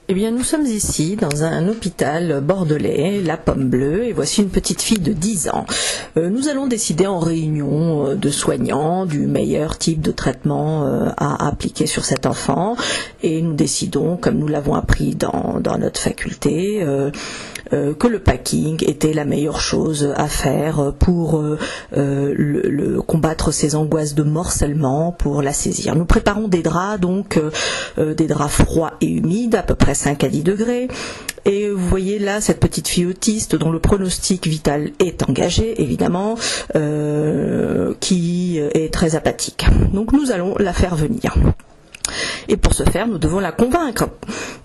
Eh bien, nous sommes ici dans un hôpital bordelais, la Pomme Bleue, et voici une petite fille de 10 ans. Nous allons décider en réunion de soignants du meilleur type de traitement à appliquer sur cet enfant, et nous décidons, comme nous l'avons appris dans notre faculté, que le packing était la meilleure chose à faire pour combattre ces angoisses de morcellement, pour la saisir. Nous préparons des draps, donc des draps froids et humides, à peu près 5 à 10 degrés. Et vous voyez là cette petite fille autiste dont le pronostic vital est engagé, évidemment, qui est très apathique. Donc nous allons la faire venir. Et pour ce faire, nous devons la convaincre.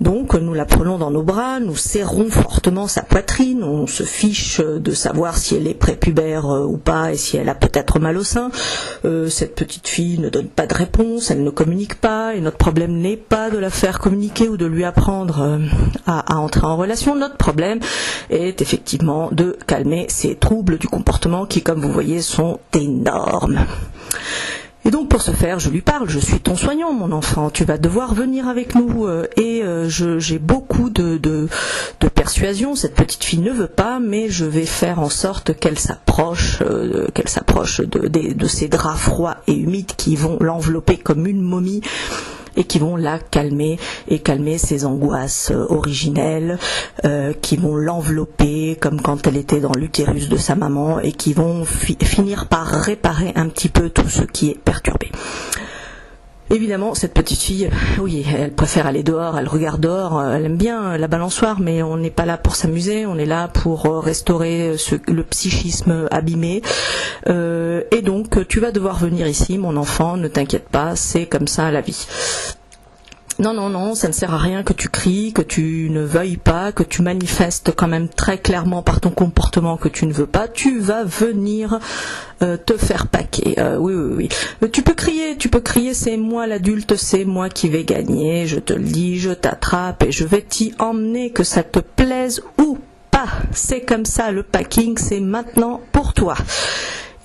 Donc nous la prenons dans nos bras, nous serrons fortement sa poitrine, on se fiche de savoir si elle est prépubère ou pas et si elle a peut-être mal au sein. Cette petite fille ne donne pas de réponse, elle ne communique pas, et notre problème n'est pas de la faire communiquer ou de lui apprendre à entrer en relation. Notre problème est effectivement de calmer ces troubles du comportement qui, comme vous voyez, sont énormes. Et donc pour ce faire, je lui parle, je suis ton soignant mon enfant, tu vas devoir venir avec nous, et j'ai beaucoup de persuasion, cette petite fille ne veut pas, mais je vais faire en sorte qu'elle s'approche de ces draps froids et humides qui vont l'envelopper comme une momie, et qui vont la calmer et calmer ses angoisses originelles, qui vont l'envelopper comme quand elle était dans l'utérus de sa maman, et qui vont finir par réparer un petit peu tout ce qui est perturbé. Évidemment, cette petite fille, oui, elle préfère aller dehors, elle regarde dehors, elle aime bien la balançoire, mais on n'est pas là pour s'amuser, on est là pour restaurer le psychisme abîmé. Et donc, tu vas devoir venir ici, mon enfant, ne t'inquiète pas, c'est comme ça la vie. Non, ça ne sert à rien que tu cries, que tu ne veuilles pas, que tu manifestes quand même très clairement par ton comportement que tu ne veux pas. Tu vas venir te faire paquer. Oui. Tu peux crier, c'est moi l'adulte, c'est moi qui vais gagner, je te le dis, je t'attrape et je vais t'y emmener, que ça te plaise ou pas. C'est comme ça, le packing, c'est maintenant pour toi.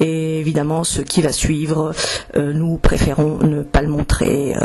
Et évidemment, ce qui va suivre, nous préférons ne pas le montrer.